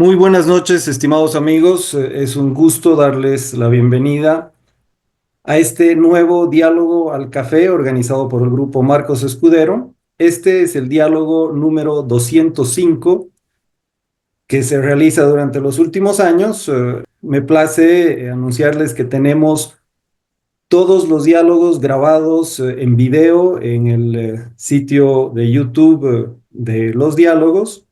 Muy buenas noches, estimados amigos. Es un gusto darles la bienvenida a este nuevo diálogo al café organizado por el grupo Marcos Escudero. Este es el diálogo número 205 que se realiza durante los últimos años. Me place anunciarles que tenemos todos los diálogos grabados en video en el sitio de YouTube de los diálogos.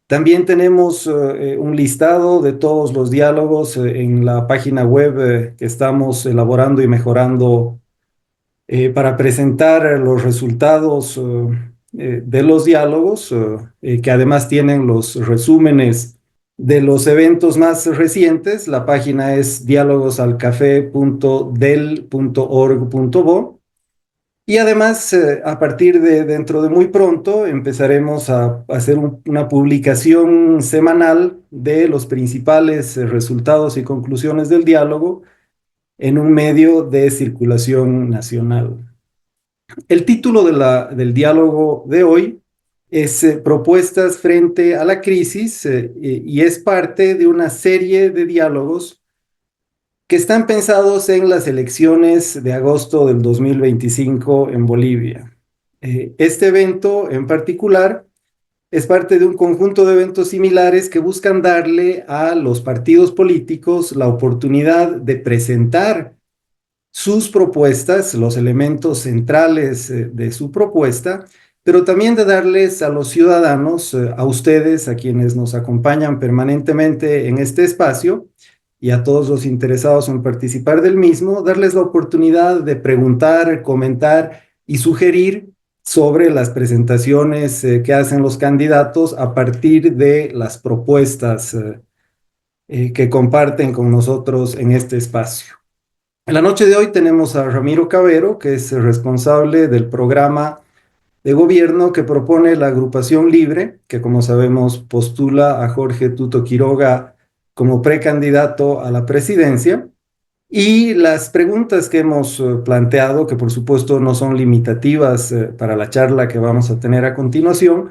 También tenemos un listado de todos los diálogos en la página web que estamos elaborando y mejorando para presentar los resultados de los diálogos, que además tienen los resúmenes de los eventos más recientes. La página es dialogosalcafe.del.org.bo. Y además, a partir de dentro de muy pronto, empezaremos a hacer una publicación semanal de los principales resultados y conclusiones del diálogo en un medio de circulación nacional. El título del diálogo de hoy es Propuestas frente a la crisis, y es parte de una serie de diálogos que están pensados en las elecciones de agosto del 2025 en Bolivia. Este evento en particular es parte de un conjunto de eventos similares que buscan darle a los partidos políticos la oportunidad de presentar sus propuestas, los elementos centrales de su propuesta, pero también de darles a los ciudadanos, a ustedes, a quienes nos acompañan permanentemente en este espacio, y a todos los interesados en participar del mismo, darles la oportunidad de preguntar, comentar y sugerir sobre las presentaciones que hacen los candidatos a partir de las propuestas que comparten con nosotros en este espacio. En la noche de hoy tenemos a Ramiro Cavero, que es el responsable del programa de gobierno que propone la agrupación Libre, que como sabemos postula a Jorge Tuto Quiroga como precandidato a la presidencia. Y las preguntas que hemos planteado, que por supuesto no son limitativas para la charla que vamos a tener a continuación,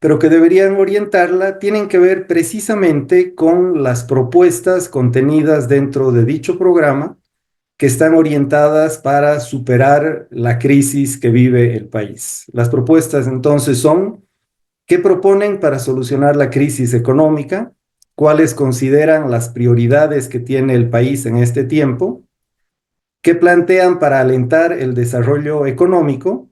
pero que deberían orientarla, tienen que ver precisamente con las propuestas contenidas dentro de dicho programa que están orientadas para superar la crisis que vive el país. Las propuestas entonces son: ¿qué proponen para solucionar la crisis económica? ¿Cuáles consideran las prioridades que tiene el país en este tiempo? ¿Qué plantean para alentar el desarrollo económico?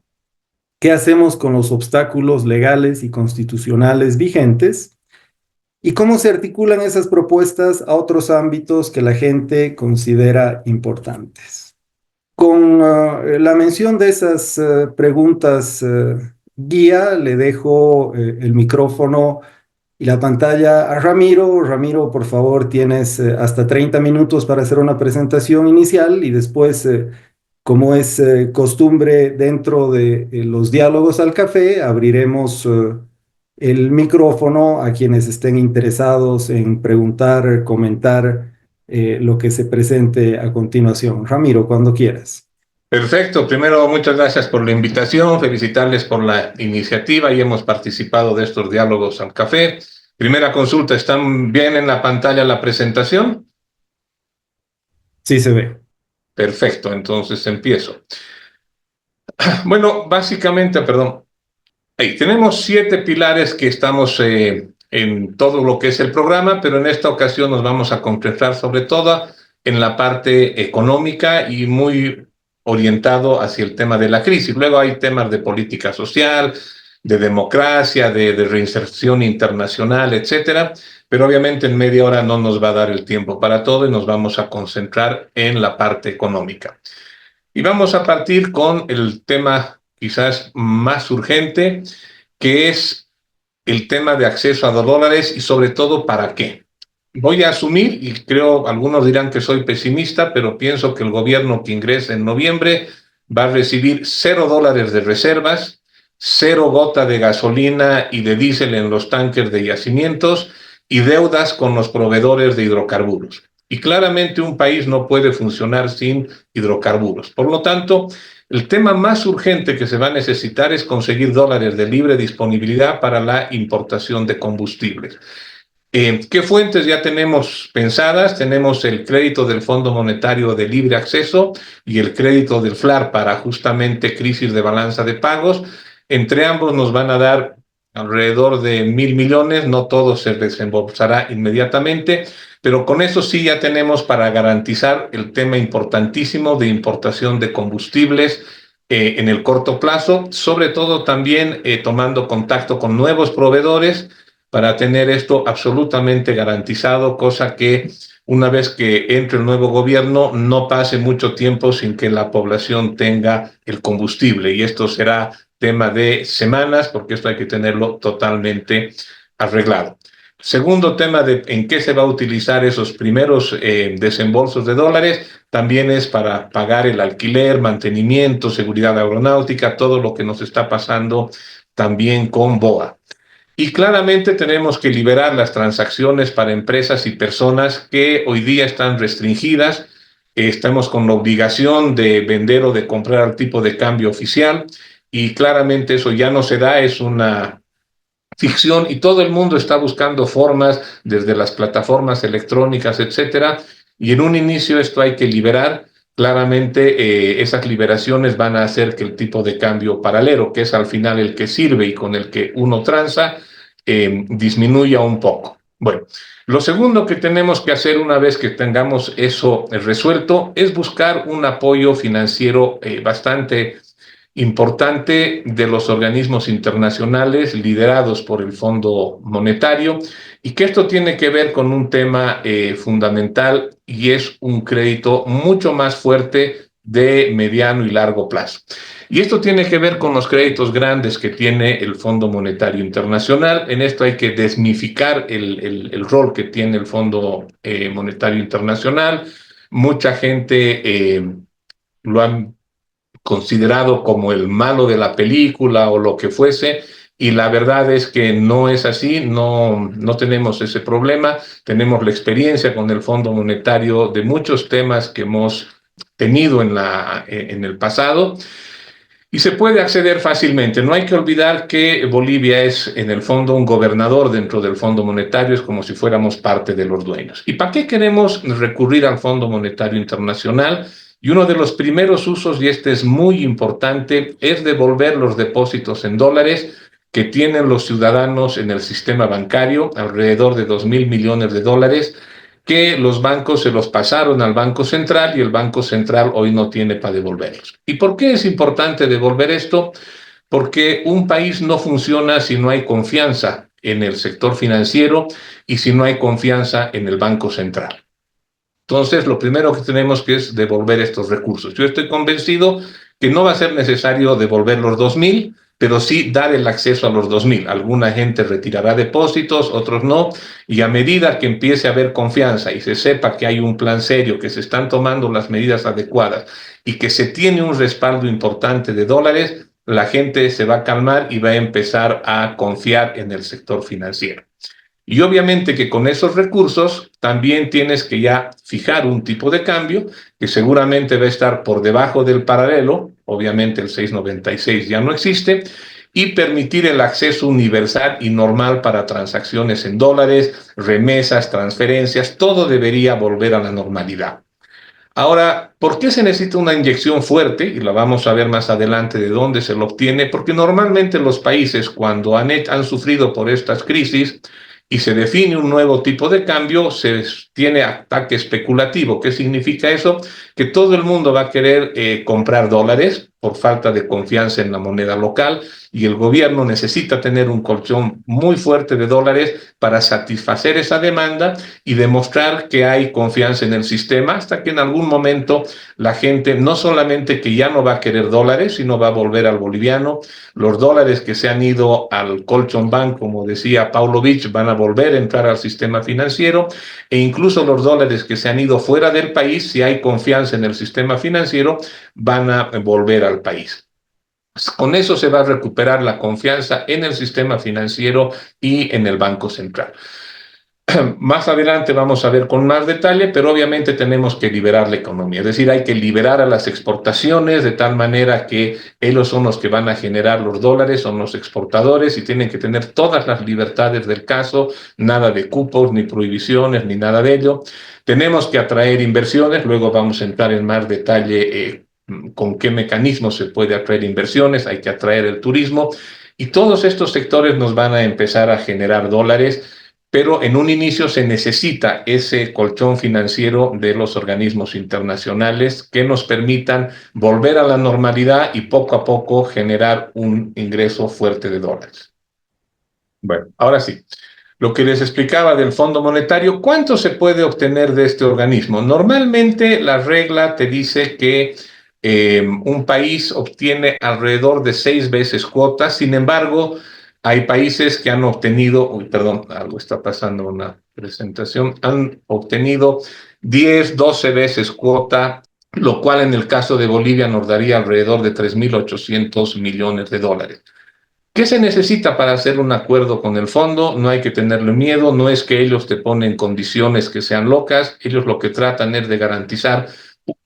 ¿Qué hacemos con los obstáculos legales y constitucionales vigentes? ¿Y cómo se articulan esas propuestas a otros ámbitos que la gente considera importantes? Con la mención de esas preguntas guía, le dejo el micrófono y la pantalla a Ramiro. Ramiro, por favor, tienes hasta 30 minutos para hacer una presentación inicial y después, como es costumbre dentro de los diálogos al café, abriremos el micrófono a quienes estén interesados en preguntar, comentar lo que se presente a continuación. Ramiro, cuando quieras. Perfecto. Primero, muchas gracias por la invitación, felicitarles por la iniciativa y hemos participado de estos diálogos al café. Primera consulta, ¿están bien en la pantalla la presentación? Sí, se ve. Perfecto, entonces empiezo. Bueno, básicamente, perdón, ahí tenemos 7 pilares que estamos en todo lo que es el programa, pero en esta ocasión nos vamos a concentrar sobre todo en la parte económica y muy orientado hacia el tema de la crisis. Luego hay temas de política social, de democracia, de reinserción internacional, etcétera. Pero obviamente en media hora no nos va a dar el tiempo para todo y nos vamos a concentrar en la parte económica. Y vamos a partir con el tema quizás más urgente, que es el tema de acceso a $2 y sobre todo para qué. Voy a asumir, y creo algunos dirán que soy pesimista, pero pienso que el gobierno que ingrese en noviembre va a recibir $0 de reservas, 0 gota de gasolina y de diésel en los tanques de yacimientos y deudas con los proveedores de hidrocarburos. Y claramente un país no puede funcionar sin hidrocarburos. Por lo tanto, el tema más urgente que se va a necesitar es conseguir dólares de libre disponibilidad para la importación de combustibles. ¿Qué fuentes ya tenemos pensadas? Tenemos el crédito del Fondo Monetario de Libre Acceso y el crédito del FLAR para justamente crisis de balanza de pagos. Entre ambos nos van a dar alrededor de 1.000 millones, no todo se desembolsará inmediatamente, pero con eso sí ya tenemos para garantizar el tema importantísimo de importación de combustibles en el corto plazo, sobre todo también tomando contacto con nuevos proveedores para tener esto absolutamente garantizado, cosa que una vez que entre el nuevo gobierno no pase mucho tiempo sin que la población tenga el combustible. Y esto será tema de semanas, porque esto hay que tenerlo totalmente arreglado. Segundo tema de en qué se va a utilizar esos primeros desembolsos de dólares, también es para pagar el alquiler, mantenimiento, seguridad aeronáutica, todo lo que nos está pasando también con BOA. Y claramente tenemos que liberar las transacciones para empresas y personas que hoy día están restringidas. Estamos con la obligación de vender o de comprar al tipo de cambio oficial y claramente eso ya no se da, es una ficción y todo el mundo está buscando formas desde las plataformas electrónicas, etcétera. Y en un inicio esto hay que liberar. Claramente esas liberaciones van a hacer que el tipo de cambio paralelo, que es al final el que sirve y con el que uno transa, disminuya un poco. Bueno, lo segundo que tenemos que hacer una vez que tengamos eso resuelto es buscar un apoyo financiero bastante importante de los organismos internacionales liderados por el Fondo Monetario y que esto tiene que ver con un tema fundamental y es un crédito mucho más fuerte de mediano y largo plazo. Y esto tiene que ver con los créditos grandes que tiene el Fondo Monetario Internacional. En esto hay que desmitificar el rol que tiene el Fondo Monetario Internacional. Mucha gente lo ha considerado como el malo de la película o lo que fuese, y la verdad es que no es así, no tenemos ese problema, tenemos la experiencia con el Fondo Monetario de muchos temas que hemos tenido en el pasado, y se puede acceder fácilmente. No hay que olvidar que Bolivia es, en el fondo, un gobernador dentro del Fondo Monetario, es como si fuéramos parte de los dueños. ¿Y para qué queremos recurrir al Fondo Monetario Internacional? Y uno de los primeros usos, y este es muy importante, es devolver los depósitos en dólares que tienen los ciudadanos en el sistema bancario, alrededor de 2.000 millones de dólares, que los bancos se los pasaron al Banco Central y el Banco Central hoy no tiene para devolverlos. ¿Y por qué es importante devolver esto? Porque un país no funciona si no hay confianza en el sector financiero y si no hay confianza en el Banco Central. Entonces, lo primero que tenemos que es devolver estos recursos. Yo estoy convencido que no va a ser necesario devolver los 2.000, pero sí dar el acceso a los 2.000. Alguna gente retirará depósitos, otros no, y a medida que empiece a haber confianza y se sepa que hay un plan serio, que se están tomando las medidas adecuadas y que se tiene un respaldo importante de dólares, la gente se va a calmar y va a empezar a confiar en el sector financiero. Y obviamente que con esos recursos también tienes que ya fijar un tipo de cambio que seguramente va a estar por debajo del paralelo, obviamente el 6.96 ya no existe, y permitir el acceso universal y normal para transacciones en dólares, remesas, transferencias, todo debería volver a la normalidad. Ahora, ¿por qué se necesita una inyección fuerte? Y la vamos a ver más adelante de dónde se lo obtiene, porque normalmente los países cuando han sufrido por estas crisis y se define un nuevo tipo de cambio, se tiene ataque especulativo. ¿Qué significa eso? Que todo el mundo va a querer comprar dólares por falta de confianza en la moneda local y el gobierno necesita tener un colchón muy fuerte de dólares para satisfacer esa demanda y demostrar que hay confianza en el sistema hasta que en algún momento la gente no solamente que ya no va a querer dólares, sino va a volver al boliviano. Los dólares que se han ido al colchón bank, como decía Pavlovich, van a volver a entrar al sistema financiero e incluso los dólares que se han ido fuera del país, si hay confianza en el sistema financiero, van a volver al país. Con eso se va a recuperar la confianza en el sistema financiero y en el Banco Central. Más adelante vamos a ver con más detalle, pero obviamente tenemos que liberar la economía. Es decir, hay que liberar a las exportaciones de tal manera que ellos son los que van a generar los dólares, son los exportadores y tienen que tener todas las libertades del caso, nada de cupos, ni prohibiciones, ni nada de ello. Tenemos que atraer inversiones, luego vamos a entrar en más detalle con qué mecanismos se puede atraer inversiones, hay que atraer el turismo y todos estos sectores nos van a empezar a generar dólares, pero en un inicio se necesita ese colchón financiero de los organismos internacionales que nos permitan volver a la normalidad y poco a poco generar un ingreso fuerte de dólares. Bueno, ahora sí, lo que les explicaba del Fondo Monetario, ¿cuánto se puede obtener de este organismo? Normalmente la regla te dice que un país obtiene alrededor de 6 veces cuotas. Sin embargo, hay países que han obtenido, uy, perdón, algo está pasando en una presentación, han obtenido 10, 12 veces cuota, lo cual en el caso de Bolivia nos daría alrededor de 3.800 millones de dólares. ¿Qué se necesita para hacer un acuerdo con el fondo? No hay que tenerle miedo, no es que ellos te ponen condiciones que sean locas, ellos lo que tratan es de garantizar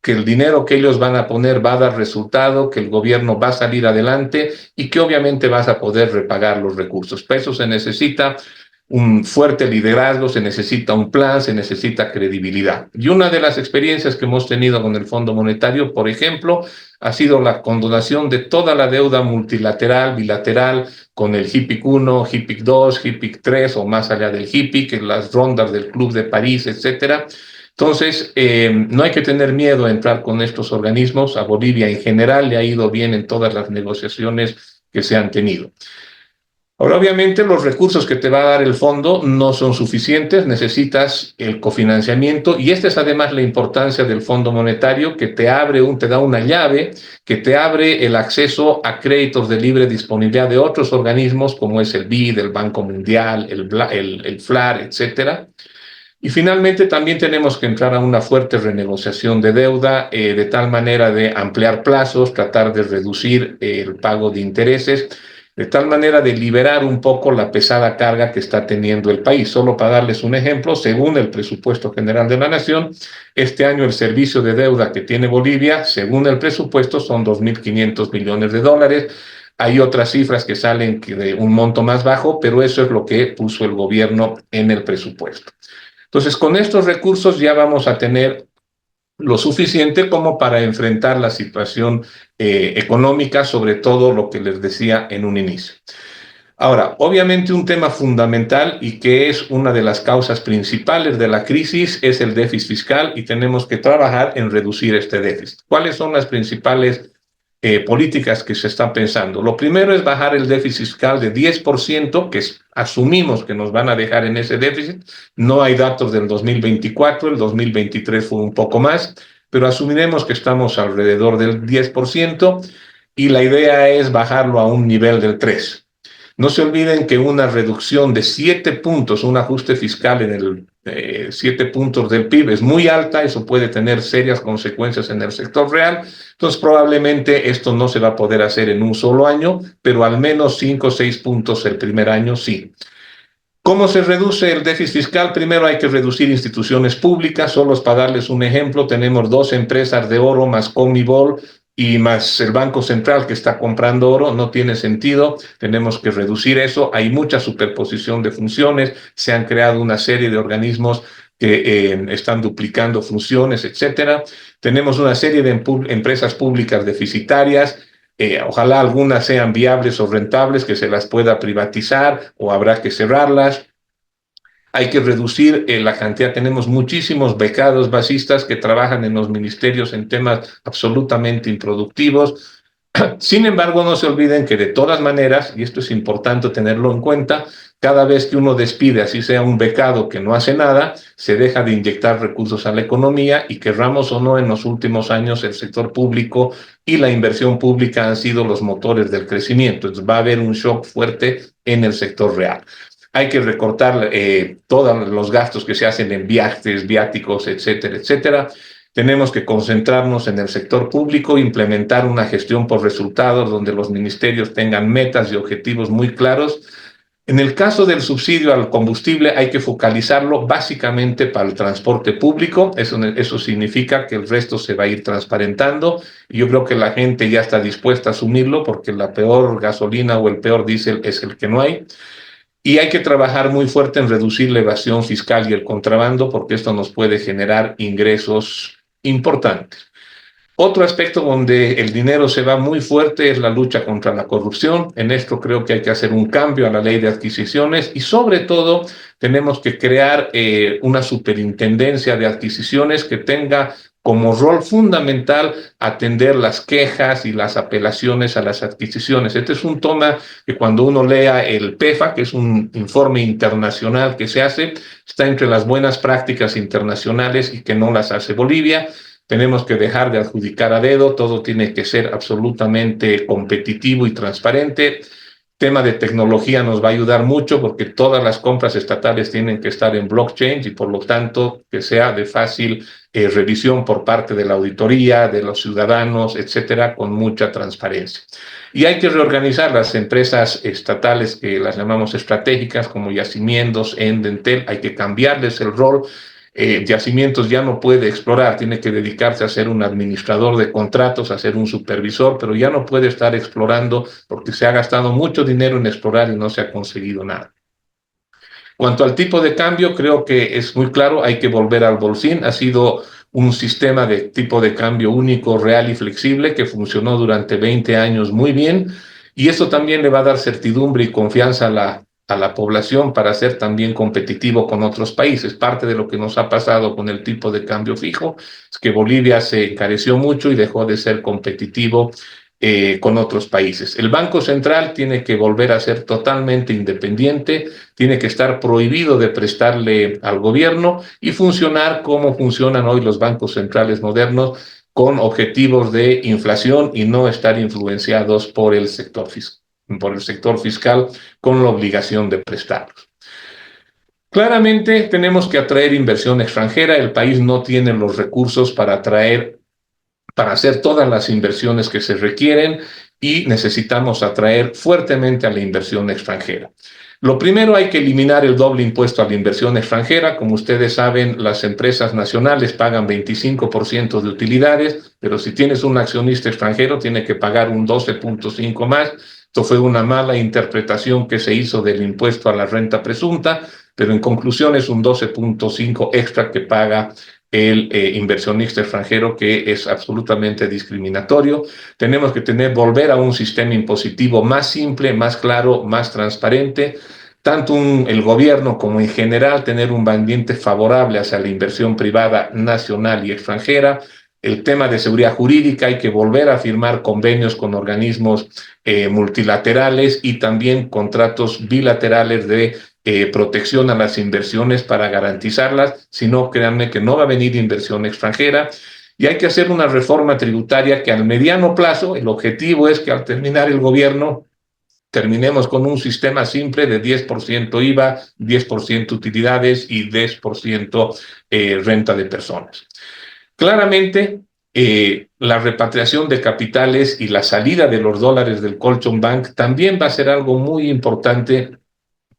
que el dinero que ellos van a poner va a dar resultado, que el gobierno va a salir adelante y que obviamente vas a poder repagar los recursos. Para eso se necesita un fuerte liderazgo, se necesita un plan, se necesita credibilidad. Y una de las experiencias que hemos tenido con el Fondo Monetario, por ejemplo, ha sido la condonación de toda la deuda multilateral, bilateral, con el HIPIC 1, HIPIC 2, HIPIC 3 o más allá del HIPIC, en las rondas del Club de París, etcétera. Entonces, no hay que tener miedo a entrar con estos organismos. A Bolivia en general le ha ido bien en todas las negociaciones que se han tenido. Ahora, obviamente, los recursos que te va a dar el fondo no son suficientes, necesitas el cofinanciamiento y esta es además la importancia del Fondo Monetario que te da una llave, que te abre el acceso a créditos de libre disponibilidad de otros organismos como es el BID, el Banco Mundial, el FLAR, etcétera. Y finalmente también tenemos que entrar a una fuerte renegociación de deuda, de tal manera de ampliar plazos, tratar de reducir el pago de intereses, de tal manera de liberar un poco la pesada carga que está teniendo el país. Solo para darles un ejemplo, según el presupuesto general de la Nación, este año el servicio de deuda que tiene Bolivia, según el presupuesto, son 2.500 millones de dólares. Hay otras cifras que salen de un monto más bajo, pero eso es lo que puso el gobierno en el presupuesto. Entonces, con estos recursos ya vamos a tener lo suficiente como para enfrentar la situación económica, sobre todo lo que les decía en un inicio. Ahora, obviamente un tema fundamental y que es una de las causas principales de la crisis es el déficit fiscal y tenemos que trabajar en reducir este déficit. ¿Cuáles son las principales políticas que se están pensando? Lo primero es bajar el déficit fiscal de 10%, que asumimos que nos van a dejar en ese déficit. No hay datos del 2024, el 2023 fue un poco más, pero asumiremos que estamos alrededor del 10% y la idea es bajarlo a un nivel del 3%. No se olviden que una reducción de 7 puntos, un ajuste fiscal en el 7 puntos del PIB es muy alta, eso puede tener serias consecuencias en el sector real. Entonces, probablemente esto no se va a poder hacer en un solo año, pero al menos 5 o 6 puntos el primer año sí. ¿Cómo se reduce el déficit fiscal? Primero hay que reducir instituciones públicas. Solo para darles un ejemplo, tenemos 2 empresas de oro más Conmebol y más el Banco Central que está comprando oro. No tiene sentido. Tenemos que reducir eso. Hay mucha superposición de funciones. Se han creado una serie de organismos que están duplicando funciones, etcétera. Tenemos una serie de empresas públicas deficitarias. Ojalá algunas sean viables o rentables, que se las pueda privatizar o habrá que cerrarlas. Hay que reducir la cantidad. Tenemos muchísimos becados basistas que trabajan en los ministerios en temas absolutamente improductivos. Sin embargo, no se olviden que de todas maneras, y esto es importante tenerlo en cuenta, cada vez que uno despide, así sea un becado que no hace nada, se deja de inyectar recursos a la economía y querramos o no, en los últimos años el sector público y la inversión pública han sido los motores del crecimiento. Entonces va a haber un shock fuerte en el sector real. Hay que recortar todos los gastos que se hacen en viajes, viáticos, etcétera, etcétera. Tenemos que concentrarnos en el sector público, implementar una gestión por resultados donde los ministerios tengan metas y objetivos muy claros. En el caso del subsidio al combustible hay que focalizarlo básicamente para el transporte público. Eso significa que el resto se va a ir transparentando. Y yo creo que la gente ya está dispuesta a asumirlo porque la peor gasolina o el peor diésel es el que no hay. Y hay que trabajar muy fuerte en reducir la evasión fiscal y el contrabando porque esto nos puede generar ingresos importantes. Otro aspecto donde el dinero se va muy fuerte es la lucha contra la corrupción. En esto creo que hay que hacer un cambio a la ley de adquisiciones y sobre todo tenemos que crear una superintendencia de adquisiciones que tenga como rol fundamental atender las quejas y las apelaciones a las adquisiciones. Este es un tema que cuando uno lea el PEFA, que es un informe internacional que se hace, está entre las buenas prácticas internacionales y que no las hace Bolivia. Tenemos que dejar de adjudicar a dedo, todo tiene que ser absolutamente competitivo y transparente. Tema de tecnología nos va a ayudar mucho porque todas las compras estatales tienen que estar en blockchain y por lo tanto que sea de fácil revisión por parte de la auditoría, de los ciudadanos, etcétera, con mucha transparencia. Y hay que reorganizar las empresas estatales que las llamamos estratégicas como Yacimientos, Endentel, hay que cambiarles el rol. Yacimientos ya no puede explorar, tiene que dedicarse a ser un administrador de contratos, a ser un supervisor, pero ya no puede estar explorando porque se ha gastado mucho dinero en explorar y no se ha conseguido nada. Cuanto al tipo de cambio, creo que es muy claro, hay que volver al bolsín. Ha sido un sistema de tipo de cambio único, real y flexible que funcionó durante 20 años muy bien y eso también le va a dar certidumbre y confianza a la población para ser también competitivo con otros países. Parte de lo que nos ha pasado con el tipo de cambio fijo es que Bolivia se encareció mucho y dejó de ser competitivo con otros países. El Banco Central tiene que volver a ser totalmente independiente, tiene que estar prohibido de prestarle al gobierno y funcionar como funcionan hoy los bancos centrales modernos, con objetivos de inflación y no estar influenciados por el sector fiscal con la obligación de prestarlos. Claramente tenemos que atraer inversión extranjera. El país no tiene los recursos para hacer todas las inversiones que se requieren y necesitamos atraer fuertemente a la inversión extranjera. Lo primero, hay que eliminar el doble impuesto a la inversión extranjera. Como ustedes saben, las empresas nacionales pagan 25% de utilidades, pero si tienes un accionista extranjero, tiene que pagar un 12.5 más. Esto fue una mala interpretación que se hizo del impuesto a la renta presunta, pero en conclusión es un 12.5 extra que paga el inversionista extranjero, que es absolutamente discriminatorio. Tenemos que volver a un sistema impositivo más simple, más claro, más transparente. Tanto el gobierno como en general tener un ambiente favorable hacia la inversión privada nacional y extranjera. El tema de seguridad jurídica, hay que volver a firmar convenios con organismos multilaterales y también contratos bilaterales de protección a las inversiones para garantizarlas, si no, créanme que no va a venir inversión extranjera. Y hay que hacer una reforma tributaria que al mediano plazo, el objetivo es que al terminar el gobierno, terminemos con un sistema simple de 10% IVA, 10% utilidades y 10% renta de personas. Claramente, la repatriación de capitales y la salida de los dólares del Colchón Bank también va a ser algo muy importante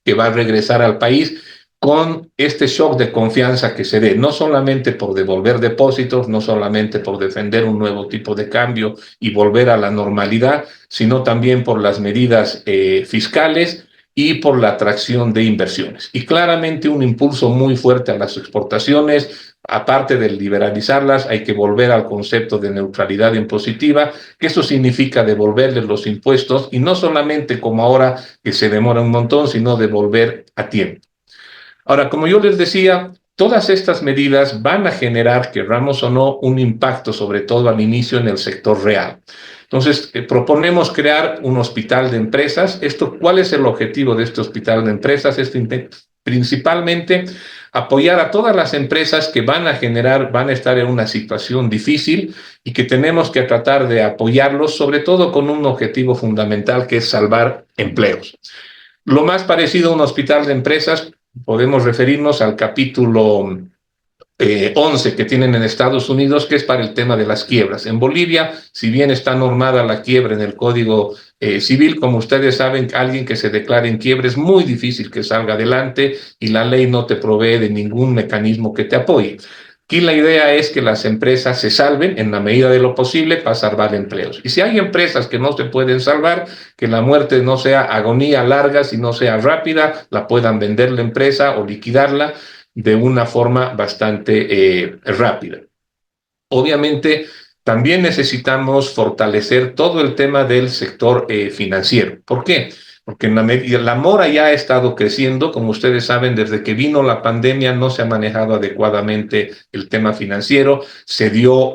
que va a regresar al país con este shock de confianza que se dé, no solamente por devolver depósitos, no solamente por defender un nuevo tipo de cambio y volver a la normalidad, sino también por las medidas fiscales y por la atracción de inversiones. Y claramente un impulso muy fuerte a las exportaciones. Aparte de liberalizarlas, hay que volver al concepto de neutralidad impositiva, que eso significa devolverles los impuestos y no solamente como ahora que se demora un montón, sino devolver a tiempo. Ahora, como yo les decía, todas estas medidas van a generar, querramos o no, un impacto, sobre todo al inicio en el sector real. Entonces, proponemos crear un hospital de empresas. ¿Cuál es el objetivo de este hospital de empresas? Principalmente apoyar a todas las empresas que van a estar en una situación difícil y que tenemos que tratar de apoyarlos, sobre todo con un objetivo fundamental que es salvar empleos. Lo más parecido a un hospital de empresas, podemos referirnos al capítulo 11 que tienen en Estados Unidos, que es para el tema de las quiebras. En Bolivia, si bien está normada la quiebra en el Código Civil, como ustedes saben, alguien que se declare en quiebra es muy difícil que salga adelante y la ley no te provee de ningún mecanismo que te apoye. Aquí la idea es que las empresas se salven en la medida de lo posible para salvar empleos. Y si hay empresas que no se pueden salvar, que la muerte no sea agonía larga, sino sea rápida, la puedan vender la empresa o liquidarla de una forma bastante rápida. Obviamente, también necesitamos fortalecer todo el tema del sector financiero. ¿Por qué? Porque en la medida, la mora ya ha estado creciendo, como ustedes saben, desde que vino la pandemia no se ha manejado adecuadamente el tema financiero, se dio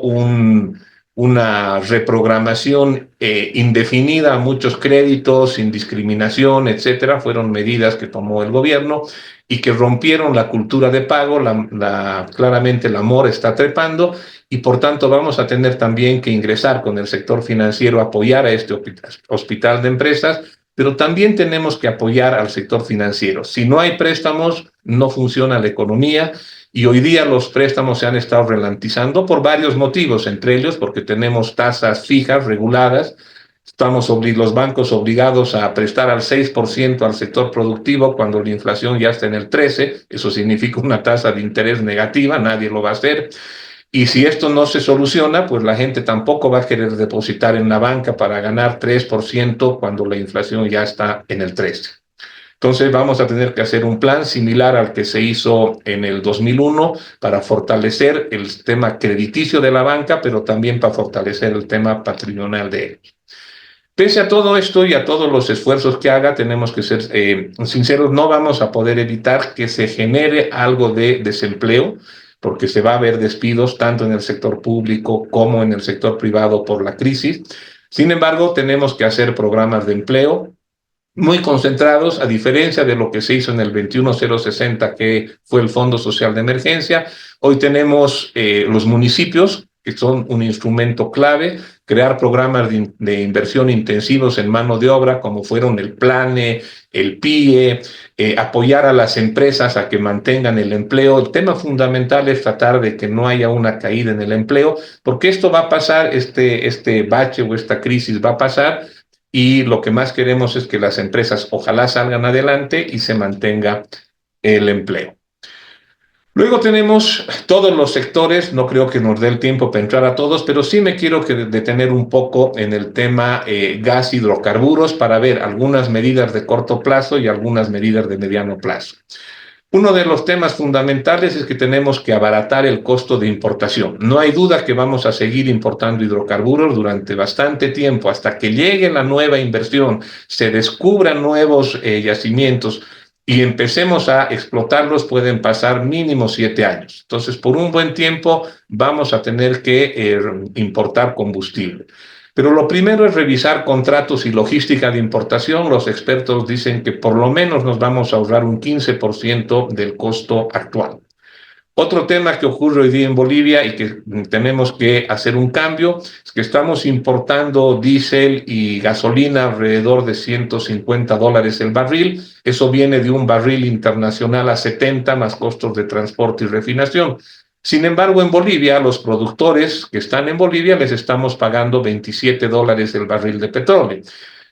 una reprogramación indefinida a muchos créditos, sin discriminación, etcétera. Fueron medidas que tomó el gobierno y que rompieron la cultura de pago. Claramente la mora está trepando y por tanto vamos a tener también que ingresar con el sector financiero, apoyar a este hospital de empresas, pero también tenemos que apoyar al sector financiero. Si no hay préstamos, no funciona la economía y hoy día los préstamos se han estado ralentizando por varios motivos, entre ellos porque tenemos tasas fijas, reguladas. Estamos los bancos obligados a prestar al 6% al sector productivo cuando la inflación ya está en el 13%. Eso significa una tasa de interés negativa, nadie lo va a hacer. Y si esto no se soluciona, pues la gente tampoco va a querer depositar en la banca para ganar 3% cuando la inflación ya está en el 13%. Entonces vamos a tener que hacer un plan similar al que se hizo en el 2001 para fortalecer el tema crediticio de la banca, pero también para fortalecer el tema patrimonial de ellos. Pese a todo esto y a todos los esfuerzos que haga, tenemos que ser sinceros, no vamos a poder evitar que se genere algo de desempleo, porque se va a ver despidos tanto en el sector público como en el sector privado por la crisis. Sin embargo, tenemos que hacer programas de empleo muy concentrados, a diferencia de lo que se hizo en el 21060, que fue el Fondo Social de Emergencia. Hoy tenemos los municipios, que son un instrumento clave, crear programas de inversión intensivos en mano de obra, como fueron el PLANE, el PIE, apoyar a las empresas a que mantengan el empleo. El tema fundamental es tratar de que no haya una caída en el empleo, porque esto va a pasar, este bache o esta crisis va a pasar, y lo que más queremos es que las empresas ojalá salgan adelante y se mantenga el empleo. Luego tenemos todos los sectores, no creo que nos dé el tiempo para entrar a todos, pero sí me quiero detener un poco en el tema gas, hidrocarburos, para ver algunas medidas de corto plazo y algunas medidas de mediano plazo. Uno de los temas fundamentales es que tenemos que abaratar el costo de importación. No hay duda que vamos a seguir importando hidrocarburos durante bastante tiempo, hasta que llegue la nueva inversión, se descubran nuevos yacimientos y empecemos a explotarlos, pueden pasar mínimo 7 años. Entonces, por un buen tiempo vamos a tener que importar combustible. Pero lo primero es revisar contratos y logística de importación. Los expertos dicen que por lo menos nos vamos a ahorrar un 15% del costo actual. Otro tema que ocurre hoy día en Bolivia y que tenemos que hacer un cambio es que estamos importando diésel y gasolina alrededor de $150 el barril. Eso viene de un barril internacional a 70 más costos de transporte y refinación. Sin embargo, en Bolivia, los productores que están en Bolivia les estamos pagando $27 el barril de petróleo.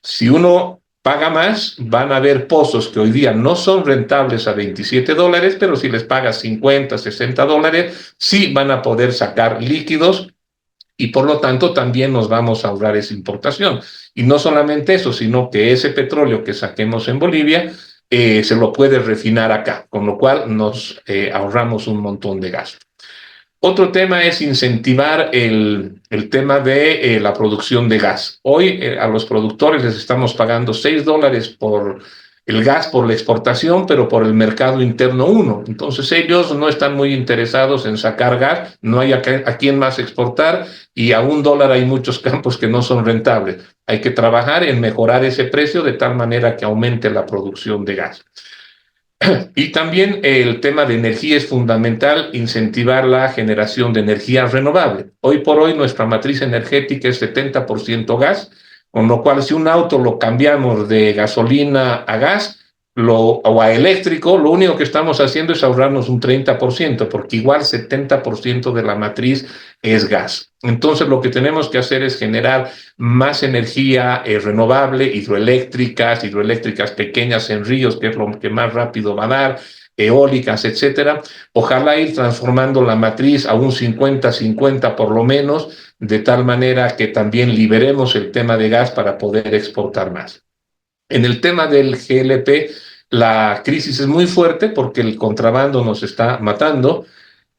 Si uno paga más, van a haber pozos que hoy día no son rentables a $27, pero si les pagas 50, $60, sí van a poder sacar líquidos y por lo tanto también nos vamos a ahorrar esa importación. Y no solamente eso, sino que ese petróleo que saquemos en Bolivia se lo puede refinar acá, con lo cual nos ahorramos un montón de gasto. Otro tema es incentivar el tema de la producción de gas. Hoy a los productores les estamos pagando $6 por el gas por la exportación, pero por el mercado interno 1. Entonces ellos no están muy interesados en sacar gas, no hay a quién más exportar y a $1 hay muchos campos que no son rentables. Hay que trabajar en mejorar ese precio de tal manera que aumente la producción de gas. Y también el tema de energía es fundamental, incentivar la generación de energía renovable. Hoy por hoy nuestra matriz energética es 70% gas, con lo cual si un auto lo cambiamos de gasolina a gas, o a eléctrico, lo único que estamos haciendo es ahorrarnos un 30%, porque igual 70% de la matriz es gas. Entonces lo que tenemos que hacer es generar más energía renovable, hidroeléctricas pequeñas en ríos, que es lo que más rápido va a dar, eólicas, etcétera. Ojalá ir transformando la matriz a un 50-50 por lo menos, de tal manera que también liberemos el tema de gas para poder exportar más. En el tema del GLP, la crisis es muy fuerte porque el contrabando nos está matando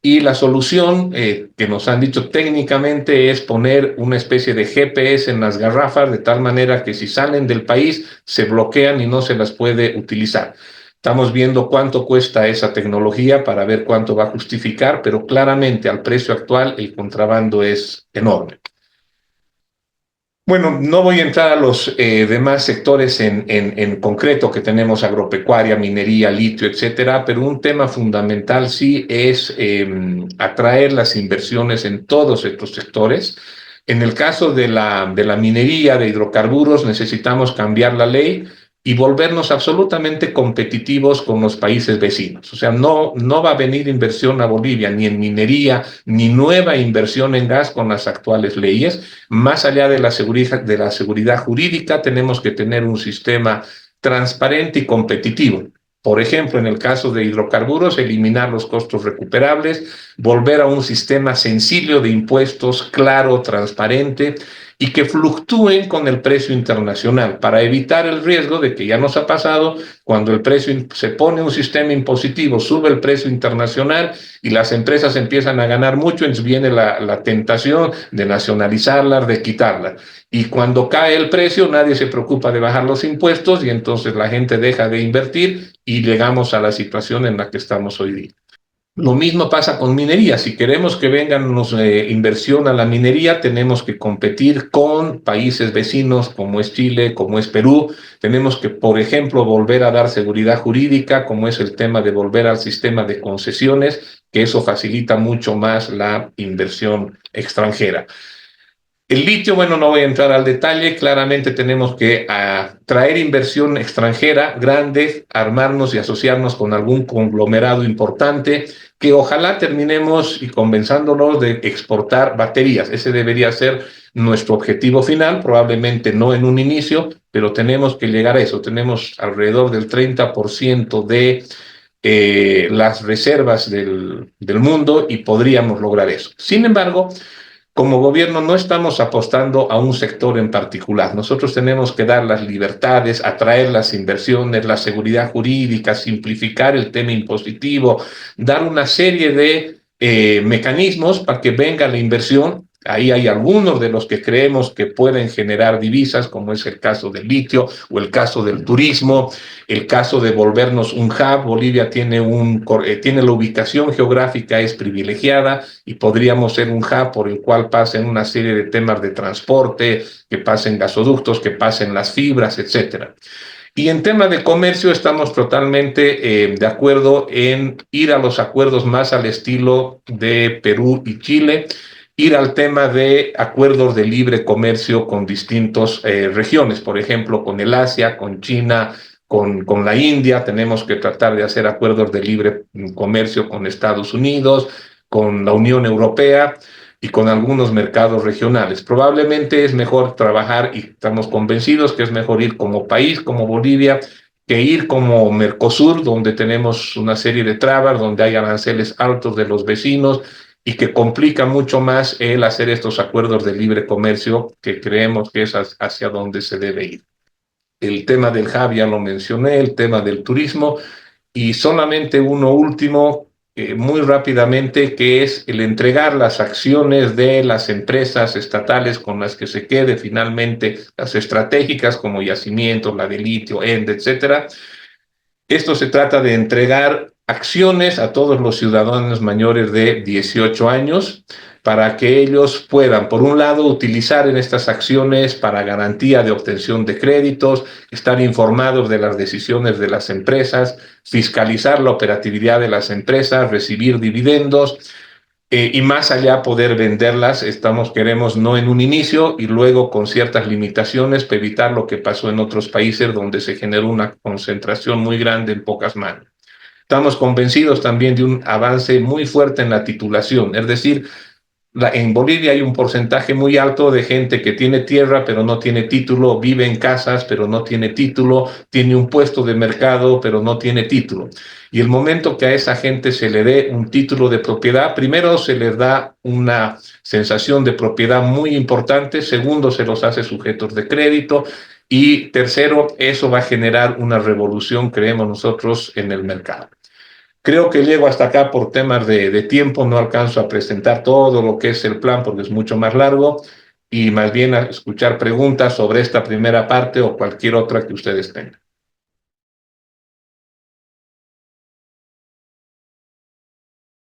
y la solución que nos han dicho técnicamente es poner una especie de GPS en las garrafas de tal manera que si salen del país se bloquean y no se las puede utilizar. Estamos viendo cuánto cuesta esa tecnología para ver cuánto va a justificar, pero claramente al precio actual el contrabando es enorme. Bueno, no voy a entrar a los demás sectores en concreto que tenemos, agropecuaria, minería, litio, etcétera, pero un tema fundamental sí es atraer las inversiones en todos estos sectores. En el caso de la minería, de hidrocarburos, necesitamos cambiar la ley y volvernos absolutamente competitivos con los países vecinos. O sea, no va a venir inversión a Bolivia, ni en minería, ni nueva inversión en gas con las actuales leyes. Más allá de la seguridad jurídica, tenemos que tener un sistema transparente y competitivo. Por ejemplo, en el caso de hidrocarburos, eliminar los costos recuperables, volver a un sistema sencillo de impuestos, claro, transparente, y que fluctúen con el precio internacional para evitar el riesgo de que ya nos ha pasado cuando el precio se pone un sistema impositivo, sube el precio internacional y las empresas empiezan a ganar mucho, entonces viene la tentación de nacionalizarlas, de quitarlas. Y cuando cae el precio, nadie se preocupa de bajar los impuestos y entonces la gente deja de invertir y llegamos a la situación en la que estamos hoy día. Lo mismo pasa con minería. Si queremos que vengan inversión a la minería, tenemos que competir con países vecinos como es Chile, como es Perú. Tenemos que, por ejemplo, volver a dar seguridad jurídica, como es el tema de volver al sistema de concesiones, que eso facilita mucho más la inversión extranjera. El litio, bueno, no voy a entrar al detalle, claramente tenemos que traer inversión extranjera grande, armarnos y asociarnos con algún conglomerado importante, que ojalá terminemos y convenzándonos de exportar baterías. Ese debería ser nuestro objetivo final, probablemente no en un inicio, pero tenemos que llegar a eso. Tenemos alrededor del 30% de las reservas del mundo y podríamos lograr eso. Sin embargo, como gobierno no estamos apostando a un sector en particular. Nosotros tenemos que dar las libertades, atraer las inversiones, la seguridad jurídica, simplificar el tema impositivo, dar una serie de mecanismos para que venga la inversión. Ahí hay algunos de los que creemos que pueden generar divisas, como es el caso del litio o el caso del turismo, el caso de volvernos un hub. Bolivia tiene la ubicación geográfica, es privilegiada y podríamos ser un hub por el cual pasen una serie de temas de transporte, que pasen gasoductos, que pasen las fibras, etcétera. Y en tema de comercio estamos totalmente de acuerdo en ir a los acuerdos más al estilo de Perú y Chile, ir al tema de acuerdos de libre comercio con distintas regiones, por ejemplo, con el Asia, con China, con la India. Tenemos que tratar de hacer acuerdos de libre comercio con Estados Unidos, con la Unión Europea y con algunos mercados regionales. Probablemente es mejor trabajar, y estamos convencidos que es mejor ir como país, como Bolivia, que ir como Mercosur, donde tenemos una serie de trabas, donde hay aranceles altos de los vecinos y que complica mucho más el hacer estos acuerdos de libre comercio, que creemos que es hacia donde se debe ir. El tema del hub ya lo mencioné, el tema del turismo, y solamente uno último, muy rápidamente, que es el entregar las acciones de las empresas estatales con las que se quede finalmente, las estratégicas como Yacimientos, la de litio, ENDE, etcétera. Esto se trata de entregar acciones a todos los ciudadanos mayores de 18 años para que ellos puedan, por un lado, utilizar en estas acciones para garantía de obtención de créditos, estar informados de las decisiones de las empresas, fiscalizar la operatividad de las empresas, recibir dividendos, y más allá poder venderlas. Queremos no en un inicio y luego con ciertas limitaciones para evitar lo que pasó en otros países donde se generó una concentración muy grande en pocas manos. Estamos convencidos también de un avance muy fuerte en la titulación, es decir, en Bolivia hay un porcentaje muy alto de gente que tiene tierra pero no tiene título, vive en casas pero no tiene título, tiene un puesto de mercado pero no tiene título. Y el momento que a esa gente se le dé un título de propiedad, primero se les da una sensación de propiedad muy importante, segundo se los hace sujetos de crédito y tercero, eso va a generar una revolución, creemos nosotros, en el mercado. Creo que llego hasta acá por temas de tiempo, no alcanzo a presentar todo lo que es el plan porque es mucho más largo y más bien a escuchar preguntas sobre esta primera parte o cualquier otra que ustedes tengan.